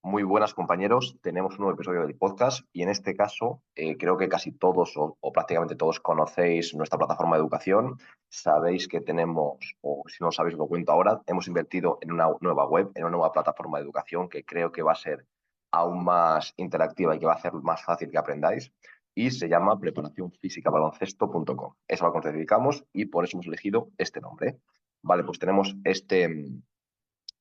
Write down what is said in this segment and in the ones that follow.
Muy buenas compañeros, tenemos un nuevo episodio del podcast y en este caso creo que casi todos o prácticamente todos conocéis nuestra plataforma de educación. Sabéis que tenemos, o si no lo sabéis lo cuento ahora, hemos invertido en una nueva web, en una nueva plataforma de educación que creo que va a ser aún más interactiva y que va a hacer más fácil que aprendáis y se llama preparacionfísicabaloncesto.com. Es a lo que nos dedicamos y por eso hemos elegido este nombre. Vale, pues tenemos el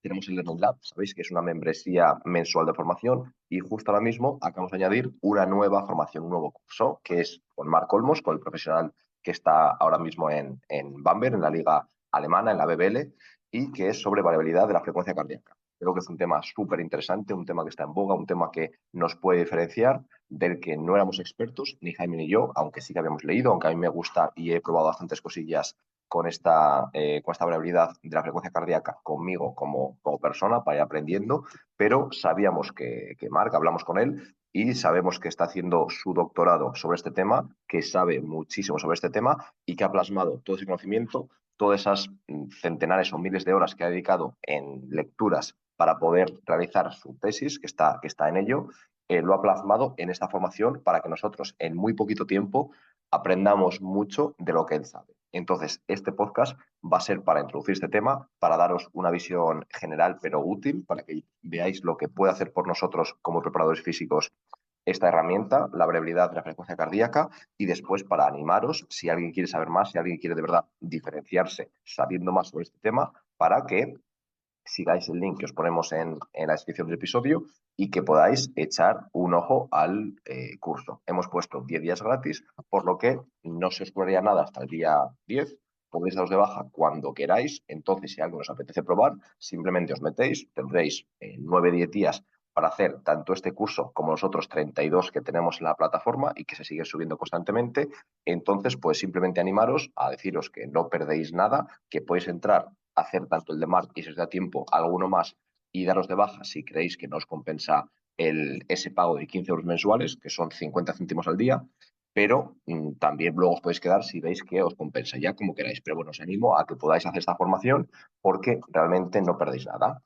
Learning Lab, sabéis que es una membresía mensual de formación y justo ahora mismo acabamos de añadir una nueva formación, un nuevo curso, que es con Marc Olmos, con el profesional que está ahora mismo en Bamberg, en la liga alemana, en la BBL, y que es sobre variabilidad de la frecuencia cardíaca. Creo que es un tema súper interesante, un tema que está en boga, un tema que nos puede diferenciar, del que no éramos expertos, ni Jaime ni yo, aunque sí que habíamos leído, aunque a mí me gusta y he probado bastantes cosillas con esta variabilidad de la frecuencia cardíaca conmigo como persona para ir aprendiendo, pero sabíamos que Marc, hablamos con él y sabemos que está haciendo su doctorado sobre este tema, que sabe muchísimo sobre este tema y que ha plasmado todo ese conocimiento, todas esas centenares o miles de horas que ha dedicado en lecturas para poder realizar su tesis, que está en ello, lo ha plasmado en esta formación para que nosotros en muy poquito tiempo aprendamos mucho de lo que él sabe. Entonces, este podcast va a ser para introducir este tema, para daros una visión general pero útil, para que veáis lo que puede hacer por nosotros como preparadores físicos esta herramienta, la variabilidad de la frecuencia cardíaca, y después para animaros, si alguien quiere saber más, si alguien quiere de verdad diferenciarse sabiendo más sobre este tema, para que sigáis el link que os ponemos en la descripción del episodio y que podáis echar un ojo al curso. Hemos puesto 10 días gratis, por lo que no se os cobraría nada hasta el día 10. Podéis daros de baja cuando queráis. Entonces, si algo os apetece probar, simplemente os metéis, tendréis 9-10 días para hacer tanto este curso como los otros 32 que tenemos en la plataforma y que se siguen subiendo constantemente. Entonces, pues simplemente animaros a deciros que no perdéis nada, que podéis entrar hacer tanto el de Marc y si os da tiempo alguno más y daros de baja si creéis que no os compensa ese pago de 15 euros mensuales, que son 50 céntimos al día, pero también luego os podéis quedar si veis que os compensa, ya como queráis. Pero bueno, os animo a que podáis hacer esta formación porque realmente no perdéis nada.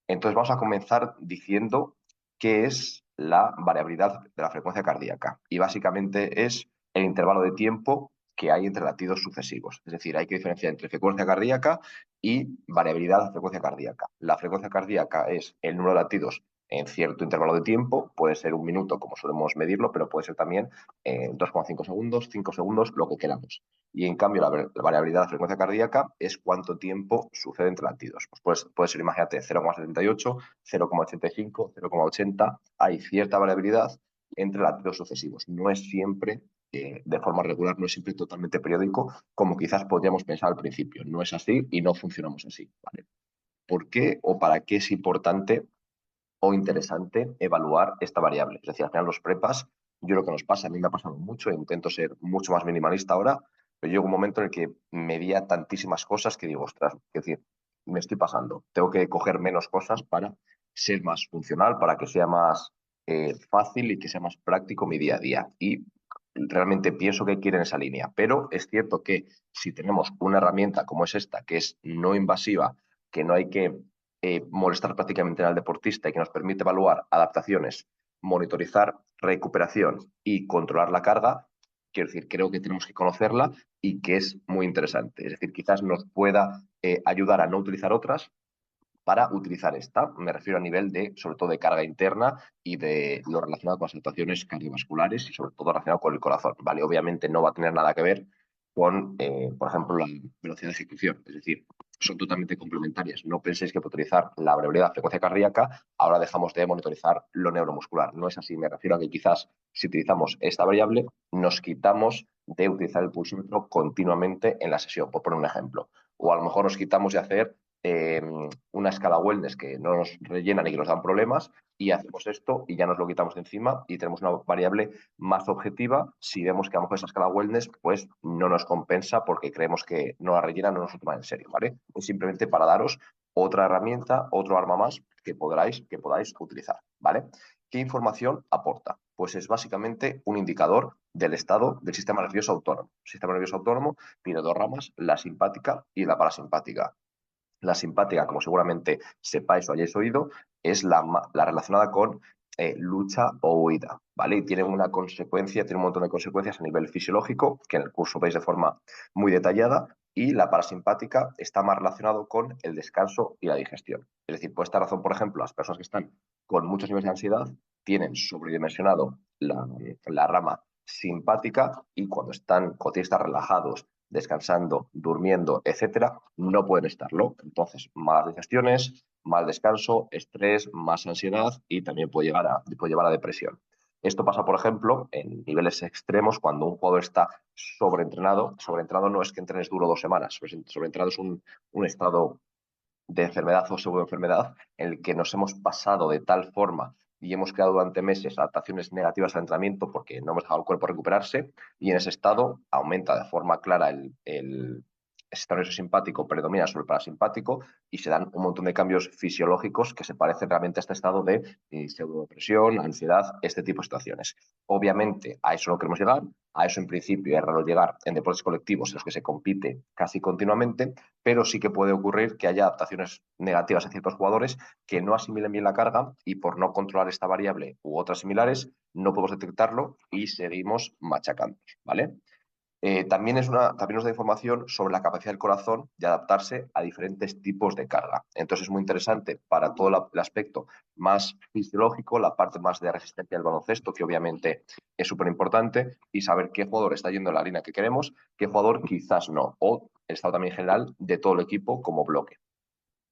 Entonces vamos a comenzar diciendo qué es la variabilidad de la frecuencia cardíaca. Y básicamente es el intervalo de tiempo que hay entre latidos sucesivos. Es decir, hay que diferenciar entre frecuencia cardíaca y variabilidad de la frecuencia cardíaca. La frecuencia cardíaca es el número de latidos en cierto intervalo de tiempo, puede ser un minuto como solemos medirlo, pero puede ser también 2,5 segundos, 5 segundos, lo que queramos. Y en cambio la variabilidad de la frecuencia cardíaca es cuánto tiempo sucede entre latidos. Pues puede ser, imagínate, 0,78, 0,85, 0,80. Hay cierta variabilidad entre latidos sucesivos. No es siempre de forma regular, no es siempre totalmente periódico, como quizás podríamos pensar al principio. No es así y no funcionamos así. ¿Vale? ¿Por qué o para qué es importante o interesante evaluar esta variable? Es decir, al final los prepas, yo lo que nos pasa, a mí me ha pasado mucho, e intento ser mucho más minimalista ahora, pero llega un momento en el que medía tantísimas cosas que digo, ostras, es decir, me estoy pasando, tengo que coger menos cosas para ser más funcional, para que sea más fácil y que sea más práctico mi día a día. Y realmente pienso que hay que ir en esa línea, pero es cierto que si tenemos una herramienta como es esta, que es no invasiva, que no hay que molestar prácticamente al deportista y que nos permite evaluar adaptaciones, monitorizar recuperación y controlar la carga, quiero decir, creo que tenemos que conocerla y que es muy interesante. Es decir, quizás nos pueda ayudar a no utilizar otras para utilizar esta. Me refiero a nivel de, sobre todo, de carga interna y de lo relacionado con las situaciones cardiovasculares y sobre todo relacionado con el corazón. ¿Vale? Obviamente no va a tener nada que ver con, por ejemplo, la velocidad de ejecución. Es decir, son totalmente complementarias. No penséis que por utilizar la variabilidad de la frecuencia cardíaca ahora dejamos de monitorizar lo neuromuscular. No es así. Me refiero a que quizás si utilizamos esta variable nos quitamos de utilizar el pulsómetro continuamente en la sesión, por poner un ejemplo. O a lo mejor nos quitamos de hacer eh, una escala wellness que no nos rellenan y que nos dan problemas y hacemos esto y ya nos lo quitamos de encima y tenemos una variable más objetiva. Si vemos que a lo mejor esa escala wellness pues no nos compensa porque creemos que no la rellenan, no nos lo toman en serio, ¿vale? Es simplemente para daros otra herramienta, otro arma más que podáis utilizar, ¿vale? ¿Qué información aporta? Pues es básicamente un indicador del estado del sistema nervioso autónomo. El sistema nervioso autónomo tiene dos ramas, la simpática y la parasimpática. La simpática, como seguramente sepáis o hayáis oído, es la relacionada con lucha o huida, ¿vale? Y tiene una consecuencia, tiene un montón de consecuencias a nivel fisiológico, que en el curso veis de forma muy detallada, y la parasimpática está más relacionado con el descanso y la digestión. Es decir, por esta razón, por ejemplo, las personas que están con muchos niveles de ansiedad tienen sobredimensionado la rama simpática y cuando tienen que estar relajados, descansando, durmiendo, etcétera, no pueden estarlo. Entonces, malas digestiones, mal descanso, estrés, más ansiedad y también puede llevar a depresión. Esto pasa, por ejemplo, en niveles extremos cuando un jugador está sobreentrenado. Sobreentrenado no es que entrenes duro 2 semanas, sobreentrenado es un estado de enfermedad o pseudoenfermedad en el que nos hemos pasado de tal forma y hemos creado durante meses adaptaciones negativas al entrenamiento porque no hemos dejado al cuerpo recuperarse y en ese estado aumenta de forma clara el sistema nervioso simpático, predomina sobre el parasimpático y se dan un montón de cambios fisiológicos que se parecen realmente a este estado de pseudodepresión, ansiedad, este tipo de situaciones. Obviamente a eso no queremos llegar, a eso en principio es raro llegar en deportes colectivos en los que se compite casi continuamente, pero sí que puede ocurrir que haya adaptaciones negativas en ciertos jugadores que no asimilen bien la carga y por no controlar esta variable u otras similares no podemos detectarlo y seguimos machacando, ¿vale? También nos da información sobre la capacidad del corazón de adaptarse a diferentes tipos de carga. Entonces es muy interesante para todo el aspecto más fisiológico, la parte más de resistencia del baloncesto, que obviamente es súper importante, y saber qué jugador está yendo en la línea que queremos, qué jugador quizás no, o el estado también general de todo el equipo como bloque.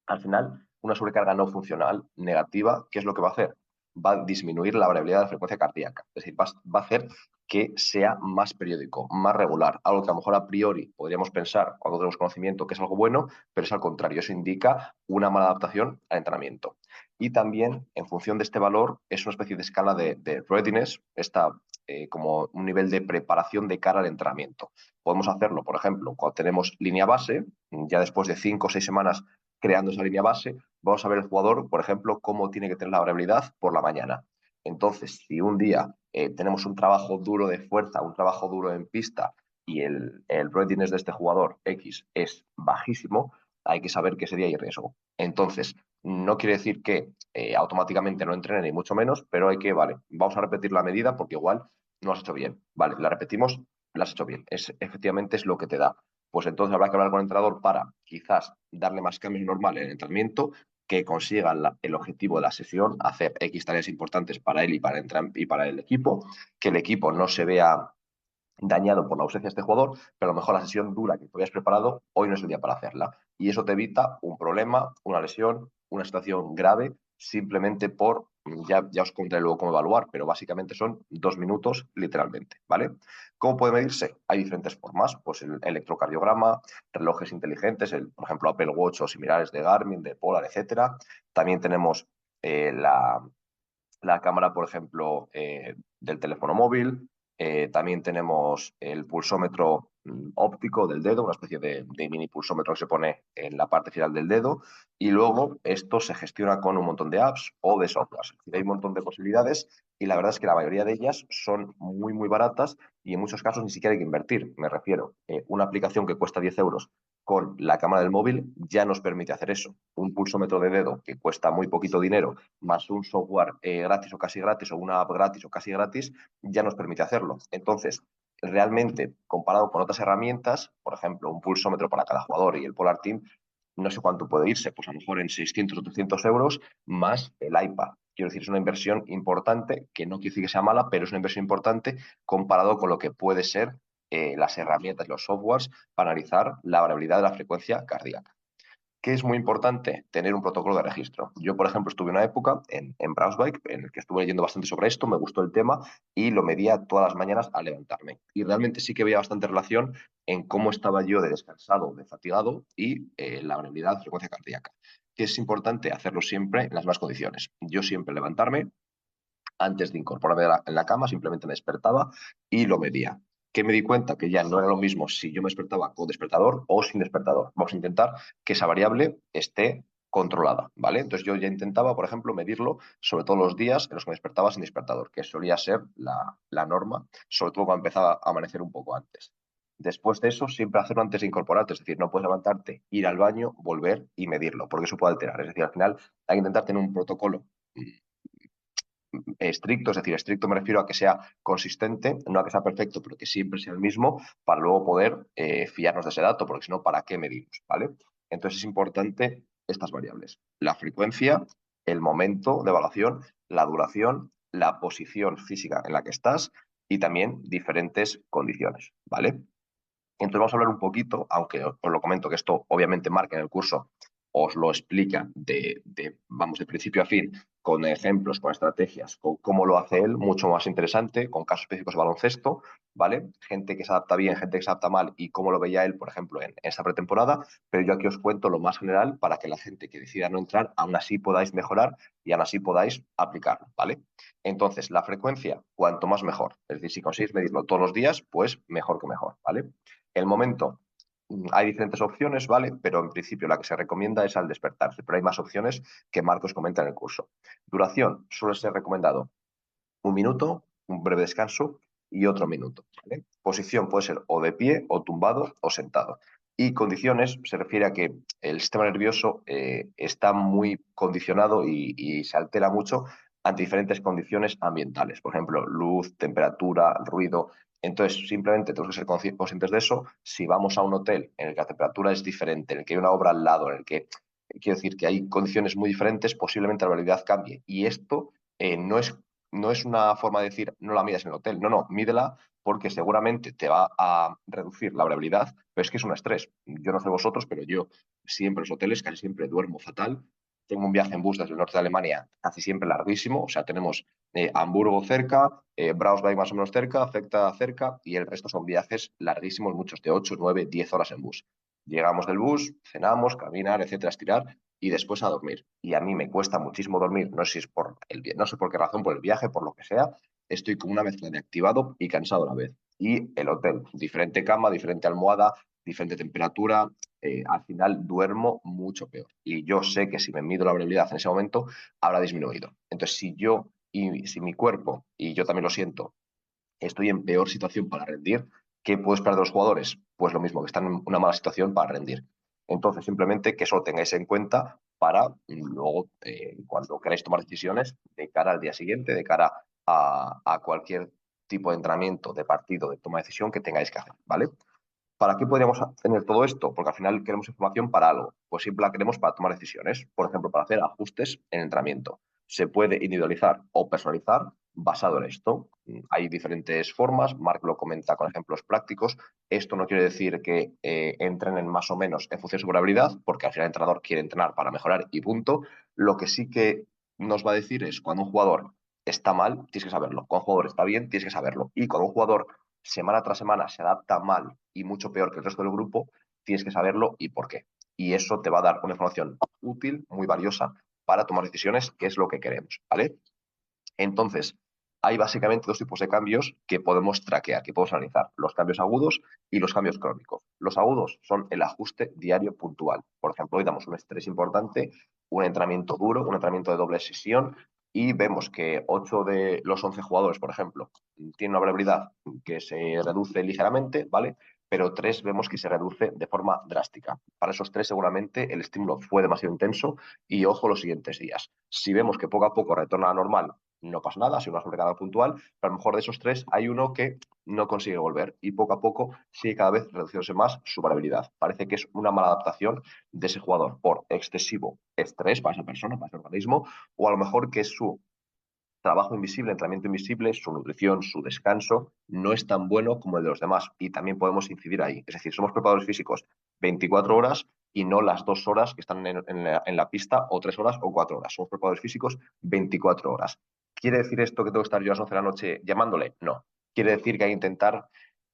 Al final, una sobrecarga no funcional negativa, ¿qué es lo que va a hacer? Va a disminuir la variabilidad de la frecuencia cardíaca. Es decir, va a hacer que sea más periódico, más regular. Algo que a lo mejor a priori podríamos pensar cuando tenemos conocimiento que es algo bueno, pero es al contrario. Eso indica una mala adaptación al entrenamiento. Y también, en función de este valor, es una especie de escala de readiness, está como un nivel de preparación de cara al entrenamiento. Podemos hacerlo, por ejemplo, cuando tenemos línea base, ya después de 5 o 6 semanas creando esa línea base, vamos a ver el jugador, por ejemplo, cómo tiene que tener la variabilidad por la mañana. Entonces, si un día tenemos un trabajo duro de fuerza, un trabajo duro en pista y el readiness de este jugador X es bajísimo, hay que saber que ese día hay riesgo. Entonces, no quiere decir que automáticamente no entrene ni mucho menos, pero hay que, vale, vamos a repetir la medida porque igual no lo has hecho bien. Vale, la repetimos, la has hecho bien. Efectivamente es lo que te da, pues entonces habrá que hablar con el entrenador para quizás darle más cambios normal en el entrenamiento, que consiga el objetivo de la sesión, hacer X tareas importantes para él y para el equipo, que el equipo no se vea dañado por la ausencia de este jugador, pero a lo mejor la sesión dura que tú habías preparado, hoy no es el día para hacerla. Y eso te evita un problema, una lesión, una situación grave, simplemente por, ya os contaré luego cómo evaluar, pero básicamente son 2 minutos literalmente, ¿vale? ¿Cómo puede medirse? Hay diferentes formas, pues el electrocardiograma, relojes inteligentes, por ejemplo Apple Watch o similares de Garmin, de Polar, etcétera. También tenemos la cámara, por ejemplo, del teléfono móvil. También tenemos el pulsómetro óptico del dedo, una especie de mini pulsómetro que se pone en la parte final del dedo. Y luego esto se gestiona con un montón de apps o de softwares. Hay un montón de posibilidades y la verdad es que la mayoría de ellas son muy, muy baratas y en muchos casos ni siquiera hay que invertir. Me refiero, una aplicación que cuesta 10 euros con la cámara del móvil ya nos permite hacer eso. Un pulsómetro de dedo que cuesta muy poquito dinero más un software gratis o casi gratis o una app gratis o casi gratis, ya nos permite hacerlo. Entonces, realmente, comparado con otras herramientas, por ejemplo, un pulsómetro para cada jugador y el Polar Team, no sé cuánto puede irse, pues a lo mejor en 600 o 300 euros más el iPad. Quiero decir, es una inversión importante, que no quiere decir que sea mala, pero es una inversión importante comparado con lo que puede ser las herramientas, los softwares, para analizar la variabilidad de la frecuencia cardíaca. ¿Qué es muy importante? Tener un protocolo de registro. Yo, por ejemplo, estuve una época en Braunschweig en el que estuve leyendo bastante sobre esto, me gustó el tema y lo medía todas las mañanas al levantarme. Y realmente sí que había bastante relación en cómo estaba yo de descansado, de fatigado y la variabilidad de frecuencia cardíaca. Que es importante hacerlo siempre en las mismas condiciones. Yo siempre levantarme, antes de incorporarme en la cama, simplemente me despertaba y lo medía. Que me di cuenta que ya no era lo mismo si yo me despertaba con despertador o sin despertador. Vamos a intentar que esa variable esté controlada, ¿vale? Entonces yo ya intentaba, por ejemplo, medirlo sobre todo los días en los que me despertaba sin despertador, que solía ser la norma, sobre todo cuando empezaba a amanecer un poco antes. Después de eso, siempre hacerlo antes de incorporarte, es decir, no puedes levantarte, ir al baño, volver y medirlo, porque eso puede alterar. Es decir, al final hay que intentar tener un protocolo estricto, es decir, estricto me refiero a que sea consistente, no a que sea perfecto, pero que siempre sea el mismo para luego poder fiarnos de ese dato, porque si no, ¿para qué medimos? ¿Vale? Entonces es importante estas variables, la frecuencia, el momento de evaluación, la duración, la posición física en la que estás y también diferentes condiciones, ¿vale? Entonces vamos a hablar un poquito, aunque os lo comento que esto obviamente marca en el curso, os lo explica vamos, de principio a fin, con ejemplos, con estrategias, con cómo lo hace él, mucho más interesante, con casos específicos de baloncesto, ¿vale? Gente que se adapta bien, gente que se adapta mal y cómo lo veía él, por ejemplo, en esta pretemporada, pero yo aquí os cuento lo más general para que la gente que decida no entrar, aún así podáis mejorar y aún así podáis aplicarlo, ¿vale? Entonces, la frecuencia, cuanto más mejor. Es decir, si conseguís medirlo todos los días, pues mejor que mejor, ¿vale? El momento, hay diferentes opciones, ¿vale? Pero en principio la que se recomienda es al despertarse, pero hay más opciones que Marcos comenta en el curso. Duración, suele ser recomendado 1 minuto, un breve descanso y otro minuto, ¿vale? Posición puede ser o de pie, o tumbado, o sentado. Y condiciones se refiere a que el sistema nervioso está muy condicionado y se altera mucho ante diferentes condiciones ambientales, por ejemplo, luz, temperatura, ruido. Entonces, simplemente tenemos que ser conscientes de eso. Si vamos a un hotel en el que la temperatura es diferente, en el que hay una obra al lado, en el que quiero decir que hay condiciones muy diferentes, posiblemente la realidad cambie. Y esto no es una forma de decir no la midas en el hotel. No, no, mídela porque seguramente te va a reducir la variabilidad, pero es que es un estrés. Yo no sé vosotros, pero yo siempre en los hoteles casi siempre duermo fatal. Tengo un viaje en bus desde el norte de Alemania casi siempre larguísimo, o sea, tenemos Hamburgo cerca, Braunschweig más o menos cerca, afecta cerca, y el resto son viajes larguísimos, muchos de 8, 9, 10 horas en bus. Llegamos del bus, cenamos, caminar, etcétera, estirar y después a dormir. Y a mí me cuesta muchísimo dormir, no sé si es no sé por qué razón, por el viaje, por lo que sea, estoy con una mezcla de activado y cansado a la vez. Y el hotel, diferente cama, diferente almohada, diferente temperatura, al final duermo mucho peor. Y yo sé que si me mido la variabilidad en ese momento, habrá disminuido. Entonces, si yo y si mi cuerpo, y yo también lo siento, estoy en peor situación para rendir, ¿qué puedo esperar de los jugadores? Pues lo mismo, que están en una mala situación para rendir. Entonces, simplemente que eso lo tengáis en cuenta para luego, cuando queráis tomar decisiones de cara al día siguiente, de cara a cualquier tipo de entrenamiento, de partido, de toma de decisión que tengáis que hacer, ¿vale? ¿Para qué podríamos tener todo esto? Porque al final queremos información para algo. Pues siempre la queremos para tomar decisiones. Por ejemplo, para hacer ajustes en entrenamiento. Se puede individualizar o personalizar basado en esto. Hay diferentes formas. Marc lo comenta con ejemplos prácticos. Esto no quiere decir que entrenen más o menos en función de su habilidad, porque al final el entrenador quiere entrenar para mejorar y punto. Lo que sí que nos va a decir es cuando un jugador está mal, tienes que saberlo. Cuando un jugador está bien, tienes que saberlo. Y cuando un jugador semana tras semana se adapta mal y mucho peor que el resto del grupo, tienes que saberlo y por qué. Y eso te va a dar una información útil, muy valiosa, para tomar decisiones, que es lo que queremos, ¿vale? Entonces, hay básicamente dos tipos de cambios que podemos traquear, que podemos analizar, los cambios agudos y los cambios crónicos. Los agudos son el ajuste diario puntual. Por ejemplo, hoy damos un estrés importante, un entrenamiento duro, un entrenamiento de doble sesión y vemos que 8 de los 11 jugadores, por ejemplo, tienen una variabilidad que se reduce ligeramente, ¿vale? Pero 3 vemos que se reduce de forma drástica. Para esos 3 seguramente el estímulo fue demasiado intenso y ojo los siguientes días. Si vemos que poco a poco retorna a la normal, no pasa nada, ha sido una sobrecarga puntual, pero a lo mejor de esos 3 hay uno que no consigue volver y poco a poco sigue cada vez reduciéndose más su variabilidad. Parece que es una mala adaptación de ese jugador por excesivo estrés para esa persona, para ese organismo, o a lo mejor que es su trabajo invisible, entrenamiento invisible, su nutrición, su descanso, no es tan bueno como el de los demás. Y también podemos incidir ahí. Es decir, somos preparadores físicos 24 horas y no las 2 horas que están en la pista, o 3 horas o 4 horas. Somos preparadores físicos 24 horas. ¿Quiere decir esto que tengo que estar yo a las 11 de la noche llamándole? No. Quiere decir que hay que intentar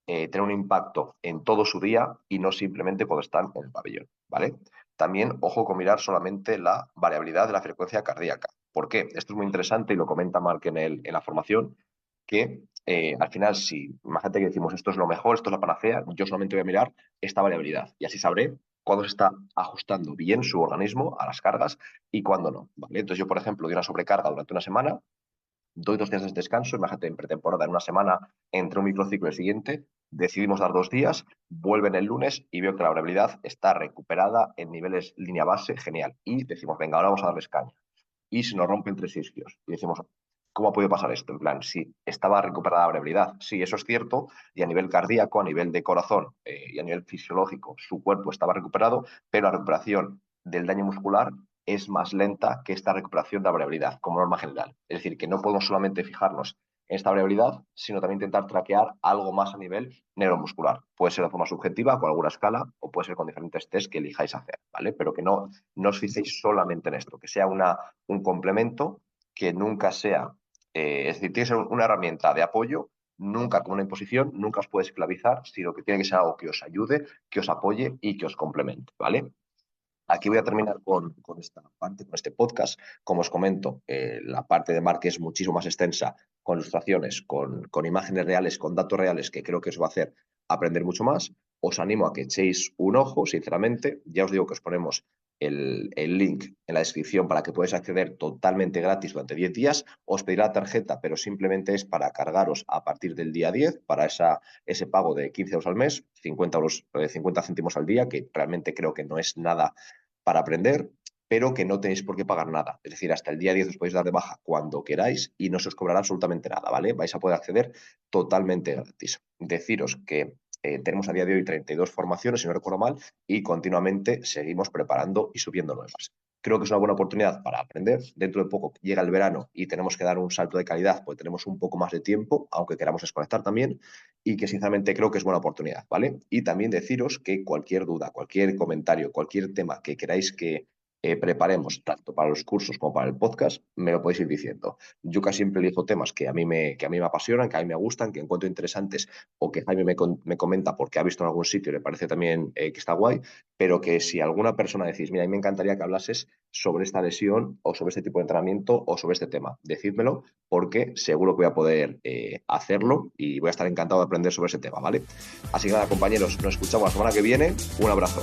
tener un impacto en todo su día y no simplemente cuando están en el pabellón, ¿vale? También, ojo con mirar solamente la variabilidad de la frecuencia cardíaca. ¿Por qué? Esto es muy interesante y lo comenta Mark en la formación, que al final, si imagínate que decimos esto es lo mejor, esto es la panacea, yo solamente voy a mirar esta variabilidad y así sabré cuándo se está ajustando bien su organismo a las cargas y cuándo no, ¿vale? Entonces yo, por ejemplo, doy una sobrecarga durante una semana, doy 2 días de descanso, imagínate en pretemporada, en una semana, entre un microciclo y el siguiente, Decidimos dar 2 días, vuelven el lunes y veo que la variabilidad está recuperada en niveles línea base, genial. Y decimos, venga, ahora vamos a darles caña. Y se nos rompen 3 isquios. Y decimos, ¿cómo ha podido pasar esto? En plan, si estaba recuperada la variabilidad, sí, eso es cierto, y a nivel cardíaco, a nivel de corazón y a nivel fisiológico, su cuerpo estaba recuperado, pero la recuperación del daño muscular es más lenta que esta recuperación de la variabilidad, como norma general. Es decir, que no podemos solamente fijarnos en esta variabilidad, sino también intentar traquear algo más a nivel neuromuscular. Puede ser de forma subjetiva, con alguna escala, o puede ser con diferentes test que elijáis hacer, ¿vale? Pero que no os fijéis solamente en esto, que sea un complemento, que nunca sea, es decir, tiene que ser una herramienta de apoyo, nunca como una imposición, nunca os puede esclavizar, sino que tiene que ser algo que os ayude, que os apoye y que os complemente, ¿vale? Aquí voy a terminar con esta parte, con este podcast. Como os comento, la parte de Mark es muchísimo más extensa, con ilustraciones, con imágenes reales, con datos reales, que creo que os va a hacer aprender mucho más. Os animo a que echéis un ojo, sinceramente. Ya os digo que os ponemos el link en la descripción para que podáis acceder totalmente gratis durante 10 días. Os pedirá la tarjeta, pero simplemente es para cargaros a partir del día 10 para ese pago de 15 euros al mes, 50 euros, 50 céntimos al día, que realmente creo que no es nada para aprender, pero que no tenéis por qué pagar nada. Es decir, hasta el día 10 os podéis dar de baja cuando queráis y no se os cobrará absolutamente nada, ¿vale? Vais a poder acceder totalmente gratis. Deciros que tenemos a día de hoy 32 formaciones, si no recuerdo mal, y continuamente seguimos preparando y subiendo nuevas. Creo que es una buena oportunidad para aprender. Dentro de poco llega el verano y tenemos que dar un salto de calidad, pues tenemos un poco más de tiempo, aunque queramos desconectar también, y que sinceramente creo que es buena oportunidad, ¿vale? Y también deciros que cualquier duda, cualquier comentario, cualquier tema que queráis que preparemos, tanto para los cursos como para el podcast, me lo podéis ir diciendo. Yo casi siempre elijo temas que a mí me apasionan, que a mí me gustan, que encuentro interesantes o que Jaime me comenta porque ha visto en algún sitio y le parece también que está guay, pero que si alguna persona decís, mira, a mí me encantaría que hablases sobre esta lesión o sobre este tipo de entrenamiento o sobre este tema, decídmelo porque seguro que voy a poder hacerlo y voy a estar encantado de aprender sobre ese tema, ¿vale? Así que nada, compañeros, nos escuchamos la semana que viene. Un abrazo.